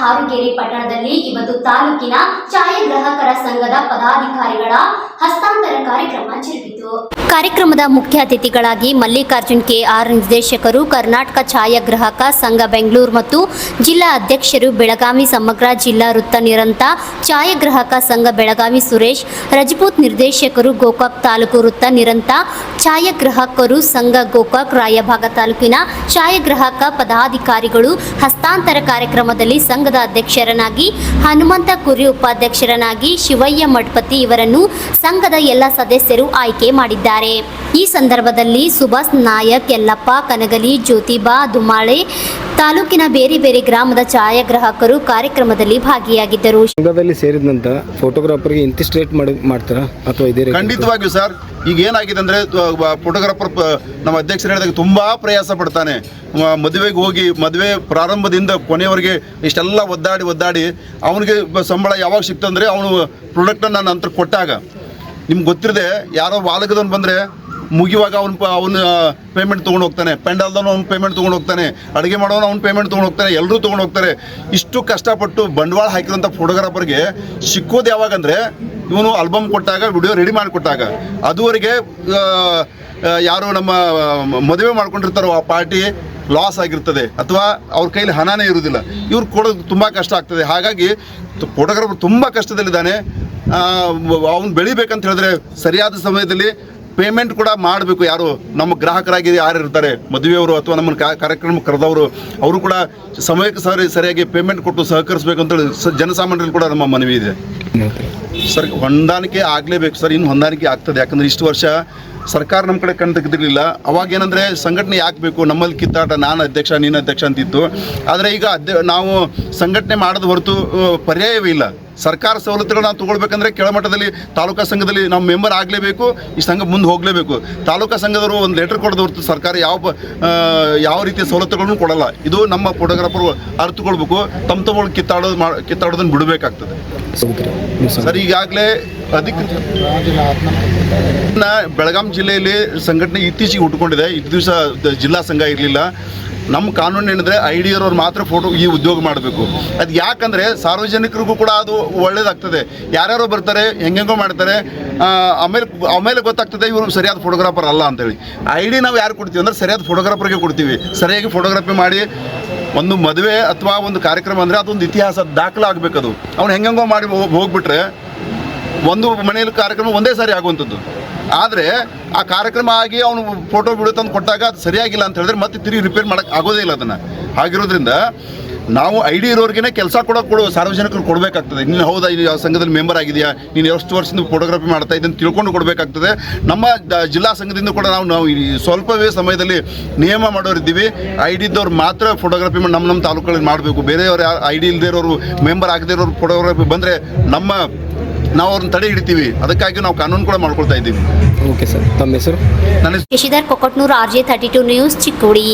ಹಾರುಗೇರಿ ಪಟ್ಟಣದಲ್ಲಿ ಇವತ್ತು ತಾಲೂಕಿನ ಛಾಯಾಗ್ರಾಹಕರ ಸಂಘದ ಪದಾಧಿಕಾರಿಗಳ ಹಸ್ತಾಂತರ ಕಾರ್ಯಕ್ರಮ ಜರುಗಿತು. ಕಾರ್ಯಕ್ರಮದ ಮುಖ್ಯ ಅತಿಥಿಗಳಾಗಿ ಮಲ್ಲಿಕಾರ್ಜುನ್ ಕೆಆರ್ ನಿರ್ದೇಶಕರು, ಕರ್ನಾಟಕ ಛಾಯಾಗ್ರಾಹಕ ಸಂಘ ಬೆಂಗಳೂರು ಮತ್ತು ಜಿಲ್ಲಾ ಅಧ್ಯಕ್ಷರು, ಬೆಳಗಾವಿ ಸಮಗ್ರ ಜಿಲ್ಲಾ ವೃತ್ತ ನಿರಂತ ಛಾಯಾಗ್ರಾಹಕ ಸಂಘ ಬೆಳಗಾವಿ ಸುರೇಶ್ ರಜಪೂತ್ ನಿರ್ದೇಶಕರು, ಗೋಕಾಕ್ ತಾಲೂಕು ವೃತ್ತ ನಿರಂತ ಛಾಯಾಗ್ರಾಹಕರು ಸಂಘ ಗೋಕಾಕ್ ರಾಯಭಾಗ ತಾಲೂಕಿನ ಛಾಯಾಗ್ರಾಹಕ ಪದಾಧಿಕಾರಿಗಳು ಹಸ್ತಾಂತರ ಕಾರ್ಯಕ್ರಮದಲ್ಲಿ ಸಂಘದ ಅಧ್ಯಕ್ಷರನ್ನಾಗಿ ಹನುಮಂತ ಕುರಿ, ಉಪಾಧ್ಯಕ್ಷರನ್ನಾಗಿ ಶಿವಯ್ಯ ಮಠಪತಿ ಇವರನ್ನು ಸಂಘದ ಎಲ್ಲ ಸದಸ್ಯರು ಆಯ್ಕೆ ಮಾಡಿದ್ದಾರೆ. ಈ ಸಂದರ್ಭದಲ್ಲಿ ಸುಭಾಸ್ ನಾಯಕ್, ಯಲ್ಲಪ್ಪ ಕನಗಲಿ, ಜ್ಯೋತಿಬಾ ದುಮಾಳೆ ತಾಲೂಕಿನ ಬೇರೆ ಬೇರೆ ಗ್ರಾಮದ ಛಾಯಾಗ್ರಾಹಕರು ಕಾರ್ಯಕ್ರಮದಲ್ಲಿ ಭಾಗಿಯಾಗಿದ್ದರು. ಸಂಘದಲ್ಲಿ ಸೇರಿದ ನಂತರ ಫೋಟೋಗ್ರಾಫರ್ಗೆ ಇಂತಿಷ್ಟು ರೇಟ್ ಮಾಡ್ತಾರಾ ಅಥವಾ ಇದೇ ಖಂಡಿತವಾಗಿಯೂ ಸರ್. ಈಗ ಏನಾಗಿದೆ ಅಂದರೆ ಫೋಟೋಗ್ರಾಫರ್ ನಮ್ಮ ಅಧ್ಯಕ್ಷರು ಹೇಳಿದಾಗ ತುಂಬ ಪ್ರಯಾಸ ಪಡ್ತಾನೆ. ಮದುವೆಗೆ ಹೋಗಿ ಮದುವೆ ಪ್ರಾರಂಭದಿಂದ ಕೊನೆಯವರೆಗೆ ಇಷ್ಟೆಲ್ಲ ಒದ್ದಾಡಿ ಅವನಿಗೆ ಸಂಬಳ ಯಾವಾಗ ಸಿಕ್ತಂದರೆ ಅವನು ಪ್ರಾಡಕ್ಟನ್ನು ನಂತರ ಕೊಟ್ಟಾಗ ನಿಮ್ಗೆ ಗೊತ್ತಿರದೆ ಯಾರೋ ವಾಲಕದವನು ಬಂದರೆ ಮುಗಿಯುವಾಗ ಅವನು ಪೇಮೆಂಟ್ ತೊಗೊಂಡು ಹೋಗ್ತಾನೆ, ಪೆಂಡಲ್ದವನು ಅವ್ನು ಪೇಮೆಂಟ್ ತೊಗೊಂಡು ಹೋಗ್ತಾನೆ, ಅಡುಗೆ ಮಾಡೋನು ಅವ್ನು ಪೇಮೆಂಟ್ ತೊಗೊಂಡು ಹೋಗ್ತಾನೆ, ಎಲ್ಲರೂ ತೊಗೊಂಡು ಹೋಗ್ತಾರೆ. ಇಷ್ಟು ಕಷ್ಟಪಟ್ಟು ಬಂಡವಾಳ ಹಾಕಿರೋಂಥ ಫೋಟೋಗ್ರಾಫರ್ಗೆ ಸಿಕ್ಕೋದು ಯಾವಾಗಂದರೆ ಇವನು ಆಲ್ಬಮ್ ಕೊಟ್ಟಾಗ, ವಿಡಿಯೋ ರೆಡಿ ಮಾಡಿಕೊಟ್ಟಾಗ. ಅದುವರೆಗೆ ಯಾರು ನಮ್ಮ ಮದುವೆ ಮಾಡ್ಕೊಂಡಿರ್ತಾರೋ ಆ ಪಾರ್ಟಿ ಲಾಸ್ ಆಗಿರ್ತದೆ ಅಥವಾ ಅವ್ರ ಕೈಲಿ ಹಣನೇ ಇರೋದಿಲ್ಲ. ಇವ್ರು ಕೊಡೋದು ತುಂಬ ಕಷ್ಟ ಆಗ್ತದೆ. ಹಾಗಾಗಿ ಫೋಟೋಗ್ರಾಫರ್ ತುಂಬ ಕಷ್ಟದಲ್ಲಿದ್ದಾನೆ. ಅವ್ನು ಬೆಳಿಬೇಕಂತ ಹೇಳಿದ್ರೆ ಸರಿಯಾದ ಸಮಯದಲ್ಲಿ ಪೇಮೆಂಟ್ ಕೂಡ ಮಾಡಬೇಕು. ಯಾರು ನಮ್ಮ ಗ್ರಾಹಕರಾಗಿ ಯಾರು ಇರ್ತಾರೆ, ಮದುವೆಯವರು ಅಥವಾ ನಮ್ಮನ್ನು ಕಾರ್ಯಕ್ರಮ ಕರೆದವರು, ಅವರು ಕೂಡ ಸಮಯಕ್ಕೆ ಸರಿಯಾಗಿ ಪೇಮೆಂಟ್ ಕೊಟ್ಟು ಸಹಕರಿಸಬೇಕು ಅಂತೇಳಿ ಜನಸಾಮಾನ್ಯರಲ್ಲಿ ಕೂಡ ನಮ್ಮ ಮನವಿ ಇದೆ ಸರ್. ಹೊಂದಾಣಿಕೆ ಆಗಲೇಬೇಕು ಸರ್. ಇನ್ನು ಹೊಂದಾಣಿಕೆ ಆಗ್ತದೆ. ಯಾಕಂದರೆ ಇಷ್ಟು ವರ್ಷ ಸರ್ಕಾರ ನಮ್ಮ ಕಡೆ ಕಣ್ಣು ತೆಗೆದಿರಲಿಲ್ಲ. ಅವಾಗ ಏನಂದರೆ ಸಂಘಟನೆ ಯಾಕೆ ಬೇಕು, ನಮ್ಮಲ್ಲಿ ಕಿತ್ತಾಟ, ನಾನು ಅಧ್ಯಕ್ಷ ನೀನು ಅಧ್ಯಕ್ಷ ಅಂತಿತ್ತು. ಆದರೆ ಈಗ ನಾವು ಸಂಘಟನೆ ಮಾಡೋದು ಹೊರತು ಪರ್ಯಾಯವೇ ಇಲ್ಲ. ಸರ್ಕಾರ ಸವಲತ್ತುಗಳು ನಾವು ತೊಗೊಳ್ಬೇಕಂದ್ರೆ ಕೆಳಮಟ್ಟದಲ್ಲಿ ತಾಲೂಕಾ ಸಂಘದಲ್ಲಿ ನಾವು ಮೆಂಬರ್ ಆಗಲೇಬೇಕು. ಈ ಸಂಘ ಮುಂದೆ ಹೋಗಲೇಬೇಕು. ತಾಲೂಕಾ ಸಂಘದವರು ಒಂದು ಲೆಟರ್ ಕೊಡೋದು ಹೊರತು ಸರ್ಕಾರ ಯಾವ ರೀತಿಯ ಸವಲತ್ತುಗಳನ್ನು ಕೊಡಲ್ಲ. ಇದು ನಮ್ಮ ಫೋಟೋಗ್ರಾಫರು ಅರ್ಥಕೊಳ್ಬೇಕು. ತಮ್ಮಗಳು ಕಿತ್ತಾಡೋದನ್ನು ಬಿಡಬೇಕಾಗ್ತದೆ ಸರ್. ಈಗಾಗಲೇ ಬೆಳಗಾಂ ಜಿಲ್ಲೆಯಲ್ಲಿ ಸಂಘಟನೆ ಇತ್ತೀಚೆಗೆ ಹುಟ್ಟುಕೊಂಡಿದೆ. ಇಷ್ಟು ದಿವಸ ಜಿಲ್ಲಾ ಸಂಘ ಇರಲಿಲ್ಲ. ನಮ್ಮ ಕಾನೂನು ಏನಂದರೆ IDRವ್ರು ಮಾತ್ರ ಈ ಉದ್ಯೋಗ ಮಾಡಬೇಕು. ಅದು ಯಾಕಂದರೆ ಸಾರ್ವಜನಿಕರಿಗೂ ಕೂಡ ಅದು ಒಳ್ಳೇದಾಗ್ತದೆ. ಯಾರ್ಯಾರೋ ಬರ್ತಾರೆ, ಹೆಂಗೆಂಗೋ ಮಾಡ್ತಾರೆ, ಆಮೇಲೆ ಗೊತ್ತಾಗ್ತದೆ ಇವರು ಸರಿಯಾದ ಫೋಟೋಗ್ರಾಫರ್ ಅಲ್ಲ ಅಂತೇಳಿ. ID ನಾವು ಯಾರು ಕೊಡ್ತೀವಿ ಅಂದರೆ ಸರಿಯಾದ ಫೋಟೋಗ್ರಾಫರ್ಗೆ ಕೊಡ್ತೀವಿ. ಸರಿಯಾಗಿ ಫೋಟೋಗ್ರಫಿ ಮಾಡಿ ಒಂದು ಮದುವೆ ಅಥವಾ ಒಂದು ಕಾರ್ಯಕ್ರಮ ಅಂದರೆ ಅದೊಂದು ಇತಿಹಾಸ ದಾಖಲಾಗಬೇಕು. ಅದು ಅವ್ನು ಹೆಂಗೆಂಗೋ ಮಾಡಿ ಹೋಗ್ಬಿಟ್ರೆ ಒಂದು ಮನೆಯಲ್ಲಿ ಕಾರ್ಯಕ್ರಮ ಒಂದೇ ಸಾರಿ ಆಗುವಂಥದ್ದು. ಆದರೆ ಆ ಕಾರ್ಯಕ್ರಮ ಆಗಿ ಅವನು ಫೋಟೋ ವಿಡಿಯೋ ತಂದು ಕೊಟ್ಟಾಗ ಅದು ಸರಿಯಾಗಿಲ್ಲ ಅಂತ ಹೇಳಿದ್ರೆ ಮತ್ತೆ ತಿರುಗಿ ರಿಪೇರ್ ಮಾಡೋಕ್ಕೆ ಆಗೋದೇ ಇಲ್ಲ ಅದನ್ನು. ಹಾಗಿರೋದ್ರಿಂದ ನಾವು ID ಇರೋರಿಗೇ ಕೆಲಸ ಕೊಡೋ ಸಾರ್ವಜನಿಕರು ಕೊಡಬೇಕಾಗ್ತದೆ. ನೀನು ಹೌದಾ, ಈ ಸಂಘದಲ್ಲಿ ಮೆಂಬರ್ ಆಗಿದೆಯಾ, ನೀನು ಎಷ್ಟು ವರ್ಷದಿಂದ ಫೋಟೋಗ್ರಫಿ ಮಾಡ್ತಾ ಇದ್ದೀನಿ ತಿಳ್ಕೊಂಡು ಕೊಡಬೇಕಾಗ್ತದೆ. ನಮ್ಮ ಜಿಲ್ಲಾ ಸಂಘದಿಂದ ಕೂಡ ನಾವು ಸ್ವಲ್ಪವೇ ಸಮಯದಲ್ಲಿ ನಿಯಮ ಮಾಡೋರಿದ್ದೀವಿ. ID ಇದ್ದವ್ರು ಮಾತ್ರ ಫೋಟೋಗ್ರಫಿ ನಮ್ಮ ತಾಲೂಕುಗಳಲ್ಲಿ ಮಾಡಬೇಕು. ಬೇರೆಯವರು ID ಇಲ್ಲದೇ ಇರೋರು, ಮೆಂಬರ್ ಆಗದೇ ಇರೋರು ಫೋಟೋಗ್ರಫಿ ಬಂದರೆ ನಾವು ಅವ್ರನ್ನ ತಡೆ ಹಿಡಿತೀವಿ. ಅದಕ್ಕಾಗಿ ನಾವು ಕಾನೂನು ಕೂಡ ಮಾಡ್ಕೊಳ್ತಾ ಇದ್ದೀವಿ. ಓಕೆ ಸರ್, ತಮ್ಮ ಹೆಸರು? Shashidhar Kokatnur, RJ32 news, Chikkodi.